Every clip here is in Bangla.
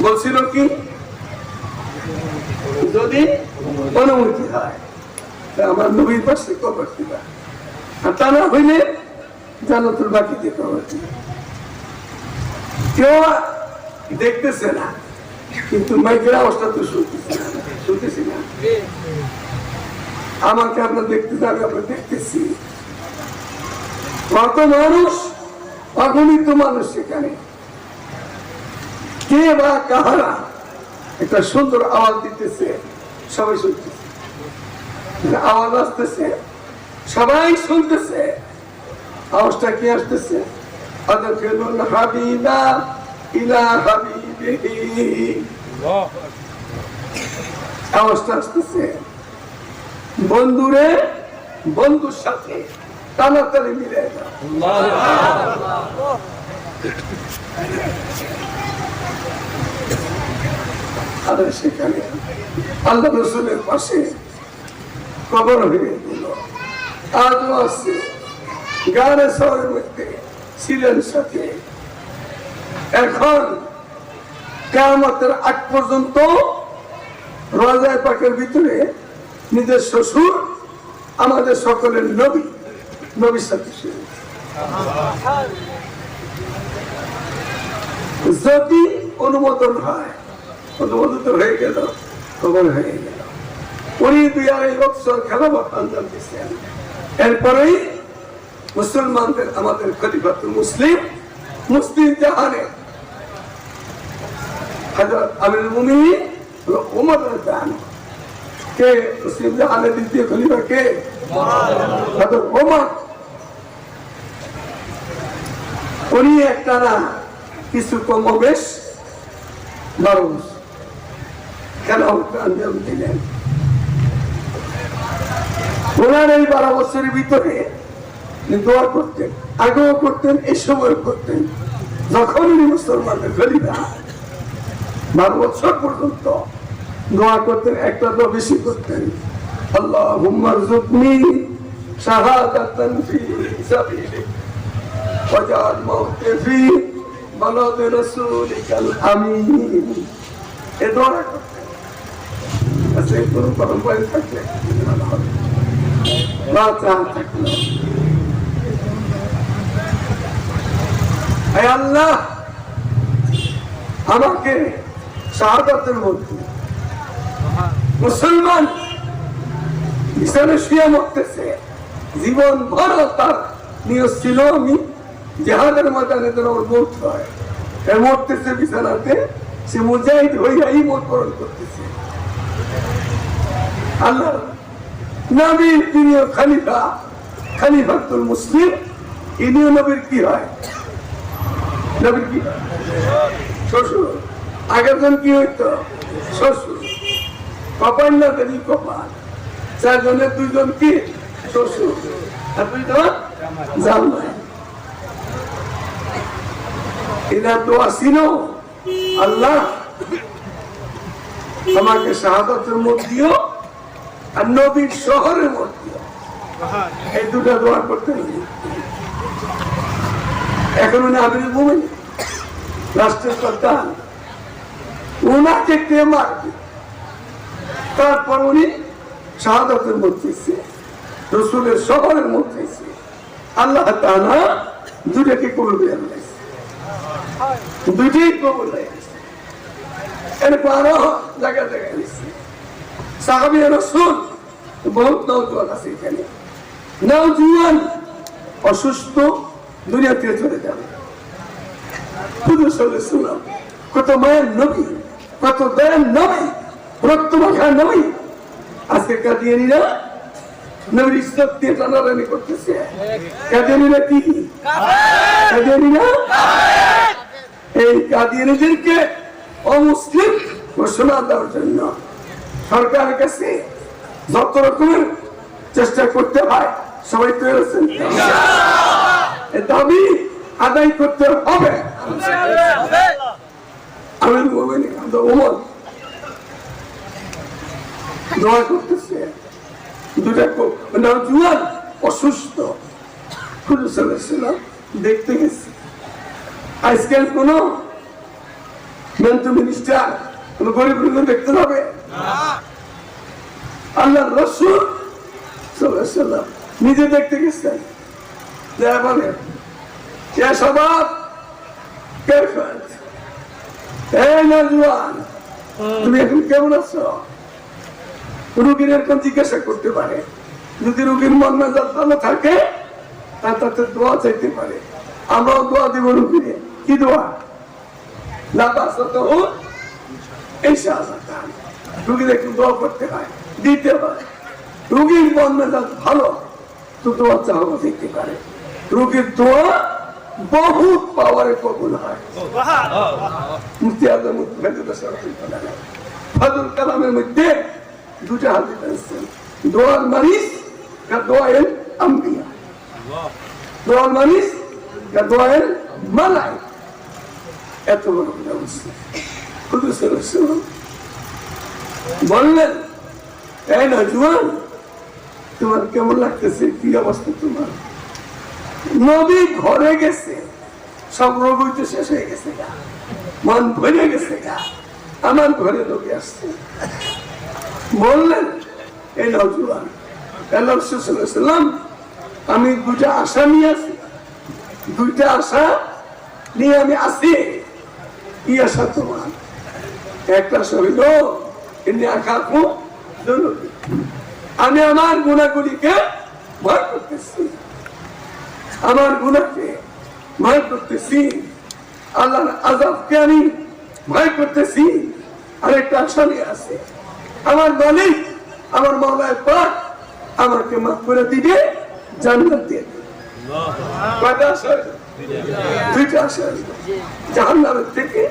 বলছিল কি যদি অনুমতি হয় আমার নবীর পাশে কবর দিবা, আর তা না হইলে জান্নাতুল বাকিতে কবর দিবা। কেউ দেখতেছে না, কিন্তু মাইকের আওয়াজটা তো শুনতেছি না। আমাকে আপনার দেখতেছে, আমি আপনার দেখতেছি। কত মানুষ, অগণিত মানুষ সেখানে। কে বা কাহারা একটা সুন্দর আওয়াজ দিতেছে, সবাই শুনতেছে। আওয়াজ আসতেছে, সবাই শুনতেছে। আওয়াজটা কি আসতেছে? আদখিলুল হাবিবা ইলা হাবিবিহি। আওয়াজটা আসতেছে বন্ধুরে বন্ধুর সাথে টানাটানি মিলে দাও। আর সেখানে আল্লাহ রাসূলের পাশে কবর হয়ে গেল। আজও আছে গানে শহরের মধ্যে ছিলেন সাথে। এখন কিয়ামতের আগ পর্যন্ত রওজায়ে পাকের ভিতরে নিজের শ্বশুর আমাদের সকলের নবী, নবীর সাথে যদি অনুমোদন হয়, অনুমোদিত হয়ে গেল, কবর হয়ে গেল। উনি 2-2.5 বছর খেলাফত আঞ্জাম দিয়েছেন। এরপরেই মুসলমানদের আমাদের খলিফাতুল মুসলিম, মুসলিম জাহানে হযরত আমিরুল মুমিনিন ওমর রাদিয়াল্লাহু আনহু। কে মুসলিম জাহানের দ্বিতীয় খলিফা? কে? হযরত ওমর। উনি একটা না কিছু কমবেশ 12 বছর খেলাফত আঞ্জাম দিলেন। ওনার এই 12 বছরের ভিতরে দোয়া করতেন, আগেও করতেন, এই সময় করতেন। যখন উনি মুসলমানদের খলিফা 12 বছর পর্যন্ত দোয়া করতেন, একটা দোয়া বেশি করতেন, আল্লাহুম্মা রযুকনি শাহাদাতান ফি সাবিলিক ওয়াজআল মাউতি ফি বালাদি রাসূলিকাল আমিন। এই দোয়া করতেন। আচ্ছা, কোনো পরম্পরা থাকলে ভালো হবে, না চান থাকলে আল্লাহ আমাকে শাহাদাতের মধ্যে, মুসলমান বিছানে শুয়ে মরতেছে, জীবন ভর তার নিয়ত ছিল আমি জিহাদের ময়দানে যেন ওর মৌত হয়। মরতেছে বিছানাতে, সে মুজাহিদ হইয়াই মরণ করতেছে। আল্লাহ নবীর প্রিয় খলিফা, খলিফাতুল মুসলিম, ইনিও নবীর কি হয়? নবীর কি শ্বশুর। আগের জন কি হইতো? শ্বশুর। কপাল না দেরি কপাল। 4 জনের 2 জন কি শ্বশুর, আর 2 জন জামাই। এনার দোয়া ছিল, আল্লাহ আমাকে শাহাদাতের মধ্যেও আর নবীর শহরের মধ্যেও, এই দুটা দোয়া করতে হবে। এখন উনি আমিরুল মুমিনিন, রাষ্ট্রের প্রধান, উনাকে কে মারবে? তারপর উনি শাহাদাতের মধ্যে, রাসূলের শহরের মধ্যে আল্লাহ তাআলা দুটাকে কবুল করে নিয়েছে, দুটোই কবুল হয়ে গেছে। এরপর আরো জায়গা জায়গায় নিচ্ছে সাহাবী রাসূল, বহুত নওজোয়ান আছে এখানে। নওজোয়ান অসুস্থ, দুনিয়া থেকে চলে যাবে। কত মায়ের নবী, কত দয়ার নবী, রক্ত মাখা নবী। আজকে কাদিয়ানীরা নবীর ইজ্জত দিয়ে টানাটানি করতেছে। কাদিয়ানীরা কি? কাদিয়ানীরা এই কাদিয়ানীদেরকে অমুসলিম ঘোষণা দেওয়ার জন্য সরকারের কাছে যত রকমের চেষ্টা করতে হয়, সবাই তৈরি আছেন। দাবি আদায় করতে হবে। আমি ওমর দোয়া করতেছে, দুটা নওজোয়ান অসুস্থ, দেখতে গেছে। আজকাল কোন মেন্টু মিনিস্টার কোন গরিব রোগী দেখতে হবে? আল্লাহ রসুল সাল্লাল্লাহু আলাইহি ওয়াসাল্লাম নিজে দেখতে গেছেন, যা বলে ইয়া শাবাব কেফাত, এই নওজোয়ান তুমি এখন কেমন আছো? রোগীর এরকম জিজ্ঞাসা করতে পারে। যদি রোগীর মন মেজাজ ভালো থাকে তাতে দোয়া চাইতে পারে। আমরাও দোয়া দিব রোগীকে। কি দোয়া? লা বাসাতাহু ইনশাআল্লাহ। রোগীর একটু দোয়া করতে হয়, দিতে হয়। রোগীর মন মেজাজ ভালো তো দোয়া চাওয়া দিতে পারে। রোগীর দোয়া বহুত পাওয়ারে কবুল হয়। মুফতি আজম ফাজল কালামের মধ্যে দুটা হাদিস আছে, দোয়ার মারিস আর দোয়ায়েল আম্বিয়া। দোয়ার মারিস আর দোয়ায়েল মালাইকা। এত বড় কথা বলছে কুদুস রাসূল বললেন, এই নওজোয়ান তোমার কেমন লাগতেছে? কি অবস্থা তোমার? নবী ঘরে গেছে, সব রোগ হইতে শেষ হয়ে গেছে, মন ভরে গেছে। আমার ঘরে লোকে আসছে, বললেন এই নওজোয়ান আল্লাহ রাসূল সাল্লাল্লাহু আলাইহি ওয়াসাল্লাম আমি দুটা আশা নিয়ে আছি, দুইটা আশা নিয়ে আমি আসি। কি আশা তোমার? একটা আশা হইল আমি আমার গুনাহগুলিকে ভয় করতেছি, আমার গুনাহকে ভয় করতেছি, আল্লাহর আযাবকে আমি ভয় করতেছি। আরেকটা আশা নিয়ে আছে, আমার মালিক আমার মাওলানা পাক আমাকে মাফ করে দিবে, জান্নাত দিয়ে দিবে। কয়টা আশা? দুইটা আশা। জাহান্নামের থেকে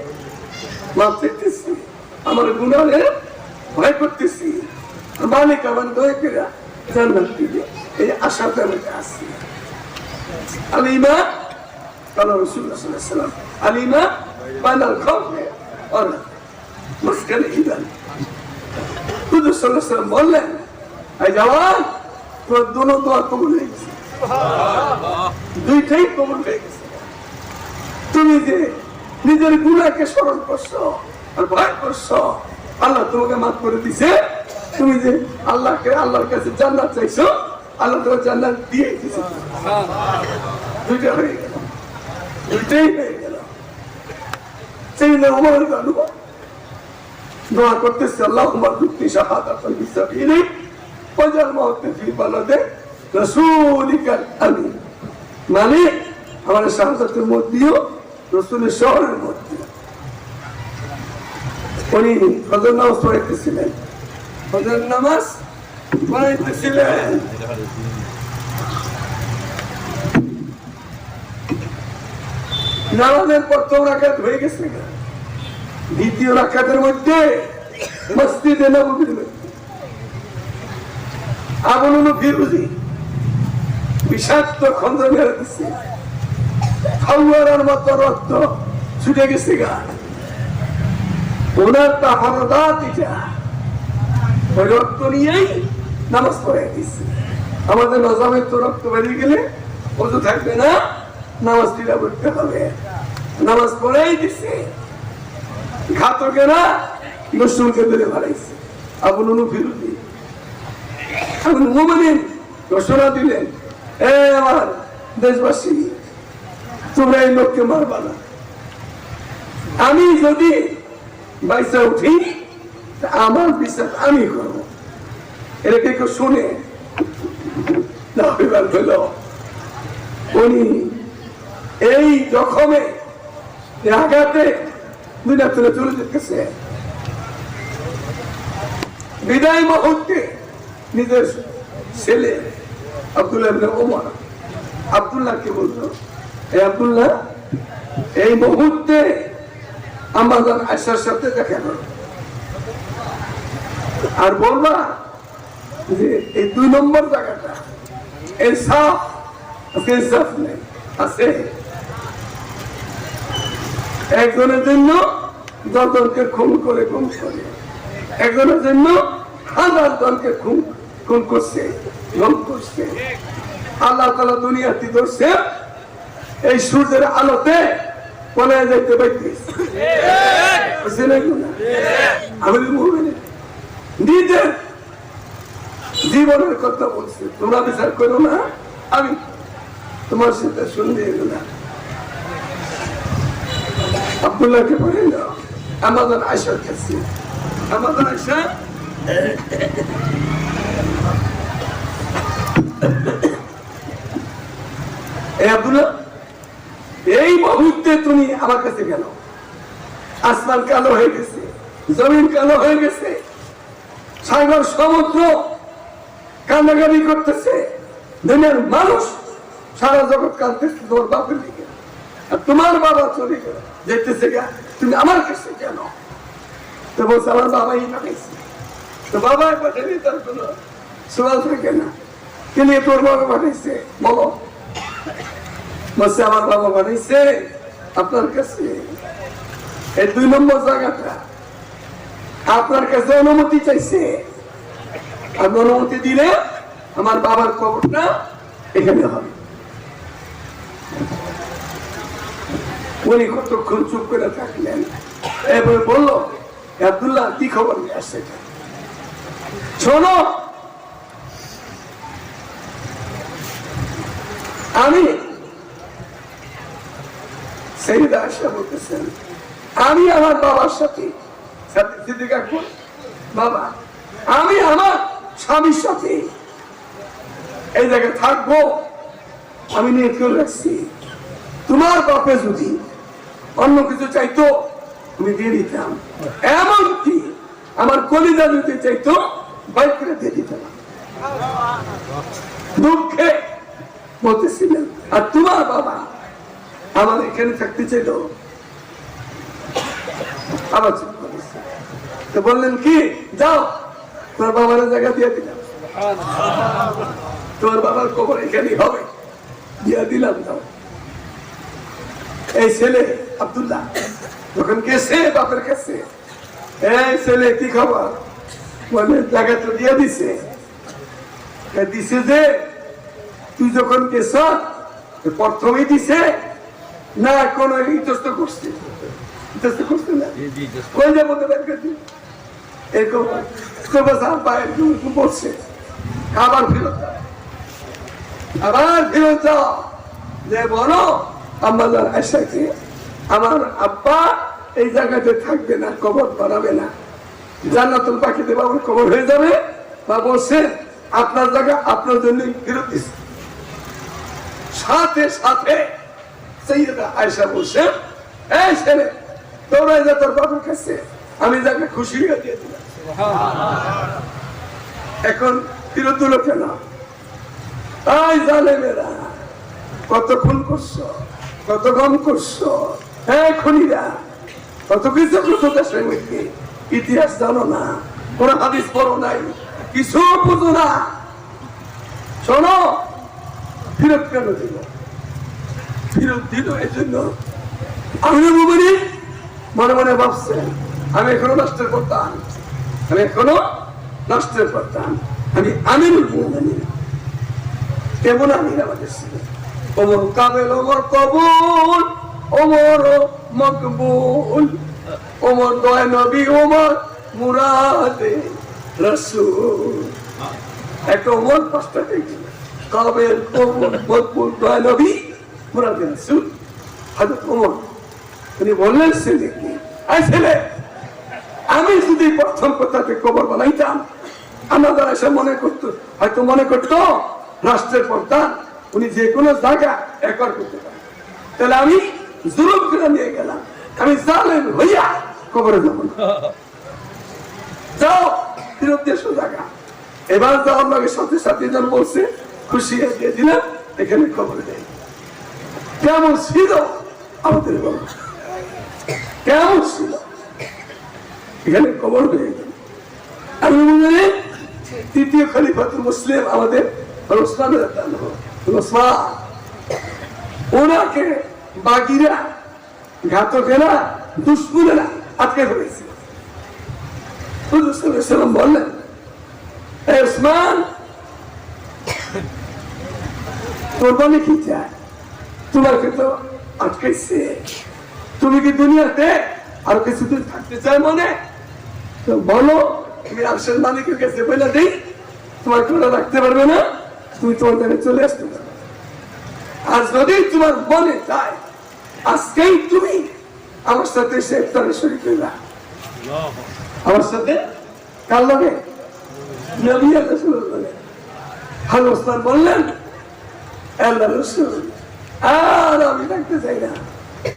মাফ চাইতেছি, আমার গুনাহের ভয় করতেছি, মালিক আমার দয়া করে জান্নাত দিবে। এই আশাতে আমি আছি। আলিমা قال رسول الله صلى الله عليه وسلم عليما بين الخوف والمسكن إذن কুদুস সাল্লাল্লাহু আলাইহি ওয়াসাল্লাম বললেন, এই জওয়ান তোর দুনো দোয়া কবুল হয়ে গেছে, দুইটাই কবুল হয়ে গেছে। তুমি যে নিজের গুনাহকে স্মরণ করছো আর ভয় করছো, আল্লাহ তোমাকে মাফ করে দিছে। তুমি যে আল্লাহর কাছে জান্নাত চাইছো, আল্লাহ তোমাকে জান্নাত দিয়ে দিয়েছে। দুইটা হয়ে গেল, দুইটাই হয়ে গেল। সেই ওমর জানো দোয়া করতেছে, আল্লাহুম্মা রযুকনি শাহাদাতাল বিসাবিলিক ওয়াজআল মাউতি ফি বালাদি রাসূলিকাল আমিন। মানে আমার শাহাদাতের মধ্যেও রাসূলের শহরের মধ্যে। উনি ফজর নামাজ পড়াইতেছিলেন, ফজর নামাজ পড়াইতেছিলেন। নামাজের প্রথম রাকাত হয়ে গেছে, দ্বিতীয় রাকাতের মধ্যে মসজিদে নববীর মধ্যে আগুন ফিরুজি বিষাক্ত খঞ্জর মেরে দিচ্ছে, খাওয়ার মতো রক্ত ছুটে গেছে গা। ওনার তাহারদাত এটা, ওই রক্ত নিয়েই নামাজ পড়াই দিচ্ছে। আমাদের নজামের তো রক্ত বেরিয়ে গেলে ওযু থাকবে না, নামাজ টিলা পড়তে হবে। নামাজ পড়াই দিচ্ছে, ঘাতকেরা রসুলকে ধরে মারাইছে। আবু নুনু ফিরুজি এখন মুমিন ঘোষণা দিলেন, এ আমার দেশবাসী, তোমরা এই লোককে মারবা না। আমি যদি বাইসা উঠি আমার বিশ্বাস আমি করবো। এটা কে কেউ শুনে না? উনি এই জখমে আঘাতে দুনিয়া তুলে চলে যেতেছে। বিদায় মুহূর্তে নিজের ছেলে আব্দুল্লাহ ইবনে ওমর আব্দুল্লাহকে বলতো, এই আব্দুল্লাহ এই মুহূর্তে আমাদের আয়েশার সাথে দেখা করো, আর বলবা যে এই 2 নম্বর জায়গাটা ইনসাফ ইনসাফ নেই আছে। একজনের জন্য 10 জনকে খুন করে, একজনের জন্য 1000 জনকে খুন করছে, গম করছে। আল্লাহ তাআলা দুনিয়াতে ধরছে এই সূর্যের আলোতে পলায় যাইতে পারতেছে। কইছে না আমিরুল মুমিনিন নিজের জীবনের কথা বলছে, তোমরা বিচার করো না, আমি তোমার সাথে শুনবে না। আব্দুল্লাহকে বলে না আমাদের আয়সার কাছে, আমাদের আয়সা এই আব্দুল্লাহ এই মুহূর্তে তুমি আমার কাছে কেন? আসমান কালো হয়ে গেছে, জমিন কালো হয়ে গেছে, সাগর সমুদ্র কান্নাকানি করতেছে, দুনিয়ার মানুষ সারা জগৎ কাঁদতেছে তোমার বাপের দিকে, আর তোমার বাবা চলে গেল যেতেছে গা, তুমি আমার কাছে কেন? তো বলছে আমার বাবাই পাঠাইছে। তো বাবা পাঠাইলে তার কোনো সওয়াল থাকে না, কে নিয়ে তোর বাবা পাঠাইছে বলো? বলছে আমার বাবা পাঠাইছে আপনার কাছে। এই 2 নম্বর জায়গাটা আপনার কাছে অনুমতি চাইছে, আর অনুমতি দিলে আমার বাবার কবরটা এখানে হবে। উনি কতক্ষণ চুপ করে থাকলেন, এরপরে বললো আব্দুল্লাহ কি খবর নিয়ে আসছে? শোনো, আমি সাইয়েদা আয়েশা বলতেছেন আমি আমার বাবার সাথে বাবা আমি আমার স্বামীর সাথে এই জায়গায় থাকবো, আমি নিয়ে কেউ রাখছি। তোমার বাপে যদি অন্য কিছু চাইতো আমি দিয়ে দিতাম, এমনকি আমার কলিজা যদি চাইতো বাইক করে দিয়ে দিতাম। দুঃখে বলতেছিলেন আর তোমার বাবা আমার এখানে থাকতে চাইল। আবার চুপ করেছে, তো বললেন কি যাও তোমার বাবার জায়গা দিয়ে দিলাম, তোমার বাবার কবর এখানেই হবে, দিয়ে দিলাম যাও। এই ছেলে আব্দুল্লাহ যখন গেছে বাপের কাছে, এই ছেলে কি খবর? বলে জায়গা তো দিয়ে দিছে। দিছে যে তুই যখন গেছ প্রথমেই দিছে না কোন ইতস্ত করছে? ইতস্ত করছে না, কই যাবো এরকম বলছে। আবার ফেরত যাও, আবার ফেরত যাও, যে বলো আমাদের আয়সাকে আমার আব্বা এই জায়গাতে থাকবে না, কবর বানাবে না, জান্নাতুল বাকিতে বাবার কবর হয়ে যাবে। বা বলছে আপনার জায়গা আপনার জন্য ফেরত দিচ্ছে। সাথে সাথে সাইয়েদা আয়েশা বলছে এই ছেলে দৌড়ায় যা তোর বাবার কাছে, আমি যাকে খুশি হয়ে দিয়ে দিলাম। এখন ফেরত দিল কেন? তাই জালেমেরা কত খুন করছো, কত গম করছো, হ্যাঁ খুনিরা কত কিছু করছো দেশের মধ্যে, ইতিহাস জানো না, কোন হাদিস পড়ো নাই, কিছু বুঝো না। শোনো, ফেরত কেন দিল? ফেরত দিল এই জন্য আমিরুল মুমিনিন মনে মনে ভাবছেন আমি এখনো নষ্টের করতাম, আমি এখনো নষ্টের করতাম, আমি আমিরুল মুমিনিন। কেমন আমির আমাদের ছিল? ওমর কাবেল, ওমর কবুল, ওমর মকবুল, ওমর দয়া নবী, ওমর মুরাদে রাসূল। একটা ওমর 5টা দেখছিল, কাবেল, কবুল, মকবুল, দয়া নবী, মুরাদে রাসূল। হযরত ওমর উনি বললেন ছেলে কি, এই ছেলে আমি যদি প্রথম কথাতে কবর বানাইতাম আমাদের এসে মনে করতো, হয়তো মনে করতো রাষ্ট্রের প্রধান উনি যে কোনো জায়গা একবার করতে পারেন, তাহলে আমি জুলুম করে নিয়ে গেলাম, আমি জালেম হইয়া কবরে যাব না। যাও ফেরত দেশো জায়গা, এবার যাওয়ার লাগে সাথে সাথে যেন বলছে খুশি দিয়ে দিলাম, এখানে কবরে দেয়। কেমন ছিল আমাদের বলো, কেমন ছিল? এখানে কবর হয়ে গেল। আমি মনে করি তৃতীয় খলিফাতুল মুসলিম আমাদের ওনাকে বাগিরা ঘাতকেরা দুশ্মনেরা আটকে ফেলেছে। বললেন ওসমান কোরবানি কি চায়, তোমাকে তো আটকাইছে, তুমি কি দুনিয়াতে আর কিছুদিন থাকতে চায় মনে, তো বলো, আমি আরশের মালিকের কাছে বলে দিই, তোমার কোনো রাখতে পারবে না, তুমি তোমার জায়গায় চলে আসতে পারবে। আর যদি তোমার মনে চায় আজকেই তুমি আমার সাথে সে ইফতারে শরীক হইবা, আমার সাথে কার লাগে? নবী আর রাসূলের লাগে। হযরত ওসমান বললেন, আল্লাহর রাসূল, আর আমি থাকতে চাই না।